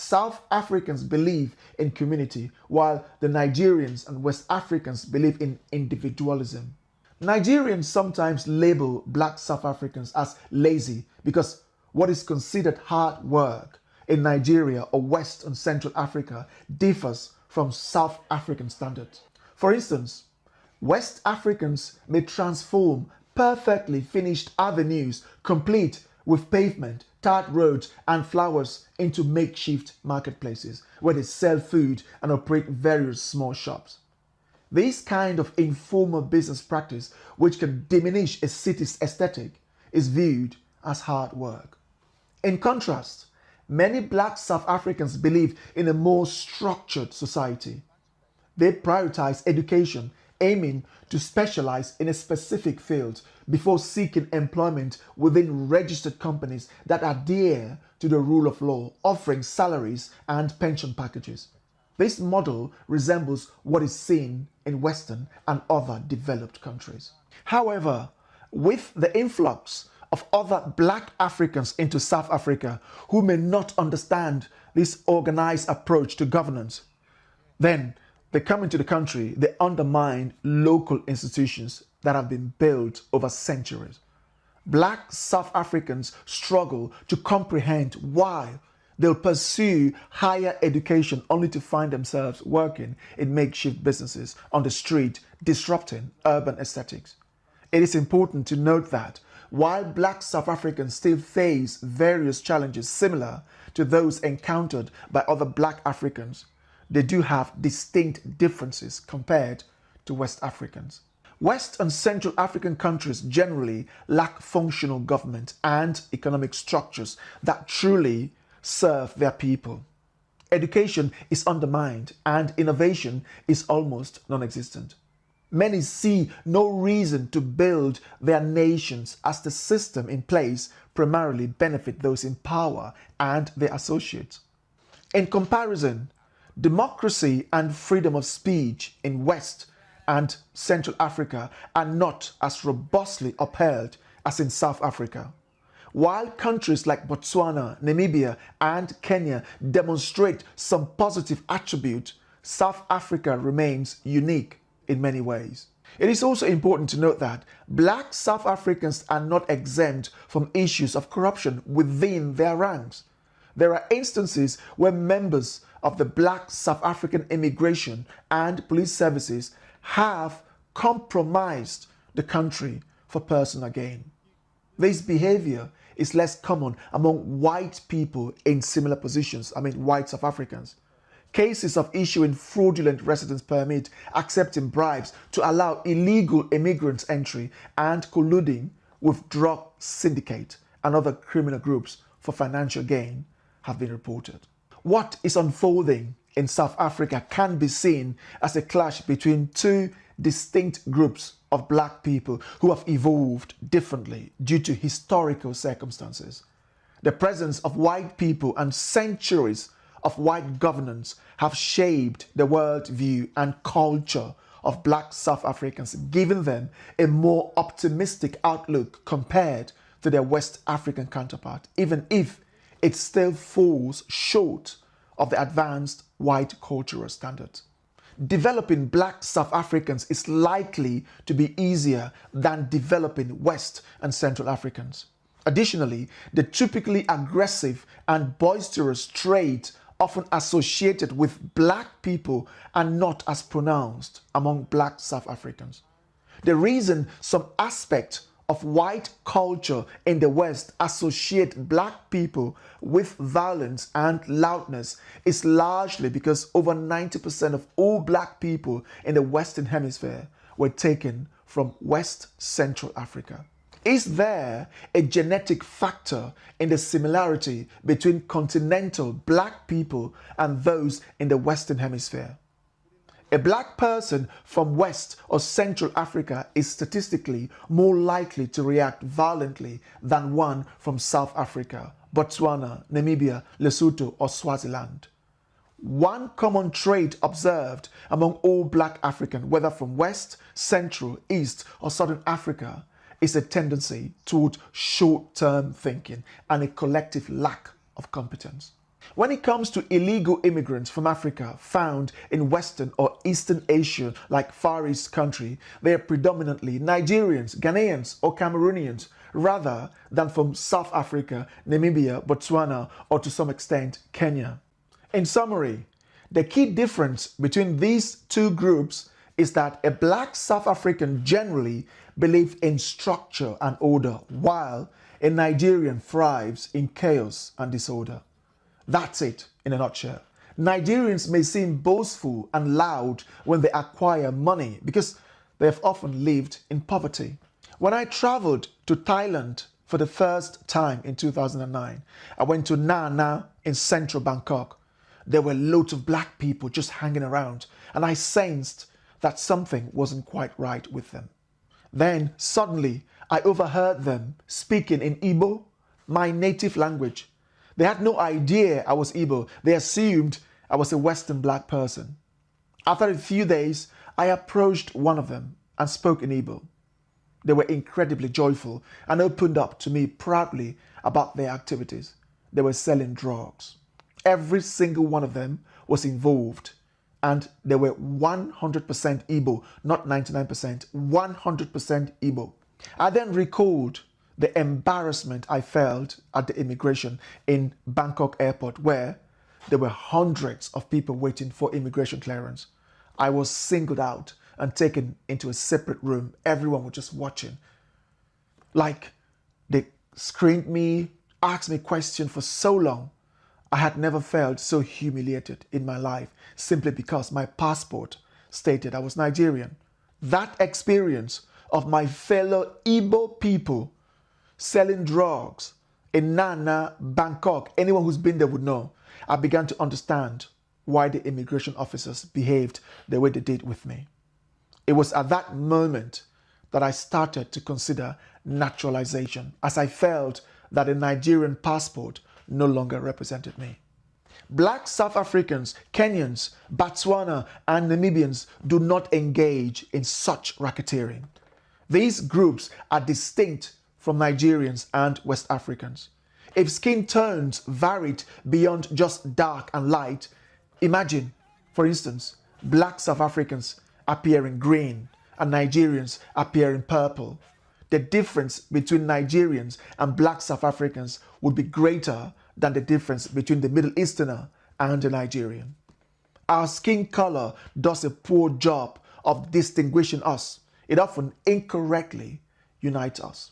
South Africans believe in community, while the Nigerians and West Africans believe in individualism. Nigerians sometimes label black South Africans as lazy because what is considered hard work in Nigeria or West and Central Africa differs from South African standards. For instance, West Africans may transform perfectly finished avenues complete with pavement, tarred roads, and flowers into makeshift marketplaces where they sell food and operate various small shops. This kind of informal business practice, which can diminish a city's aesthetic, is viewed as hard work. In contrast, many black South Africans believe in a more structured society. They prioritize education, aiming to specialize in a specific field before seeking employment within registered companies that adhere to the rule of law, offering salaries and pension packages. This model resembles what is seen in Western and other developed countries. However, with the influx of other black Africans into South Africa who may not understand this organized approach to governance, then they come into the country, they undermine local institutions that have been built over centuries. Black South Africans struggle to comprehend why they'll pursue higher education only to find themselves working in makeshift businesses on the street, disrupting urban aesthetics. It is important to note that while black South Africans still face various challenges similar to those encountered by other black Africans, they do have distinct differences compared to West Africans. West and Central African countries generally lack functional government and economic structures that truly serve their people. Education is undermined and innovation is almost non-existent. Many see no reason to build their nations as the system in place primarily benefit those in power and their associates. In comparison, democracy and freedom of speech in West and Central Africa are not as robustly upheld as in South Africa. While countries like Botswana, Namibia, and Kenya demonstrate some positive attributes, South Africa remains unique in many ways. It is also important to note that black South Africans are not exempt from issues of corruption within their ranks. There are instances where members of the black South African immigration and police services have compromised the country for personal gain. This behavior is less common among white people in similar positions, white South Africans. Cases of issuing fraudulent residence permit, accepting bribes to allow illegal immigrants entry, and colluding with drug syndicate and other criminal groups for financial gain have been reported. What is unfolding in South Africa can be seen as a clash between two distinct groups of black people who have evolved differently due to historical circumstances. The presence of white people and centuries of white governance have shaped the worldview and culture of black South Africans, giving them a more optimistic outlook compared to their West African counterpart, even if it still falls short of the advanced white cultural standards. Developing black South Africans is likely to be easier than developing West and Central Africans. Additionally, the typically aggressive and boisterous traits often associated with black people are not as pronounced among black South Africans. The reason some aspects of white culture in the West associate black people with violence and loudness is largely because over 90% of all black people in the Western Hemisphere were taken from West Central Africa. Is there a genetic factor in the similarity between continental black people and those in the Western Hemisphere? A black person from West or Central Africa is statistically more likely to react violently than one from South Africa, Botswana, Namibia, Lesotho, or Swaziland. One common trait observed among all black Africans, whether from West, Central, East, or Southern Africa, is a tendency toward short-term thinking and a collective lack of competence. When it comes to illegal immigrants from Africa found in Western or Eastern Asia, like Far East country, they are predominantly Nigerians, Ghanaians, or Cameroonians, rather than from South Africa, Namibia, Botswana, or to some extent, Kenya. In summary, the key difference between these two groups is that a black South African generally believes in structure and order, while a Nigerian thrives in chaos and disorder. That's it in a nutshell. Nigerians may seem boastful and loud when they acquire money because they have often lived in poverty. When I traveled to Thailand for the first time in 2009, I went to Nha Nam in central Bangkok. There were loads of black people just hanging around, and I sensed that something wasn't quite right with them. Then suddenly I overheard them speaking in Igbo, my native language. They had no idea I was Igbo. They assumed I was a Western black person. After a few days, I approached one of them and spoke in Igbo. They were incredibly joyful and opened up to me proudly about their activities. They were selling drugs. Every single one of them was involved, and they were 100% Igbo, not 99%, 100% Igbo. I then recalled the embarrassment I felt at the immigration in Bangkok airport, where there were hundreds of people waiting for immigration clearance. I was singled out and taken into a separate room. Everyone was just watching. Like, they screened me, asked me questions for so long. I had never felt so humiliated in my life simply because my passport stated I was Nigerian. That experience of my fellow Igbo people selling drugs in Nha Nam, Bangkok, anyone who's been there would know, I began to understand why the immigration officers behaved the way they did with me. It was at that moment that I started to consider naturalization, as I felt that a Nigerian passport no longer represented me. Black South Africans, Kenyans, Botswana, and Namibians do not engage in such racketeering. These groups are distinct from Nigerians and West Africans. If skin tones varied beyond just dark and light, imagine, for instance, black South Africans appearing green and Nigerians appearing purple. The difference between Nigerians and black South Africans would be greater than the difference between the Middle Easterner and the Nigerian. Our skin color does a poor job of distinguishing us. It often incorrectly unites us.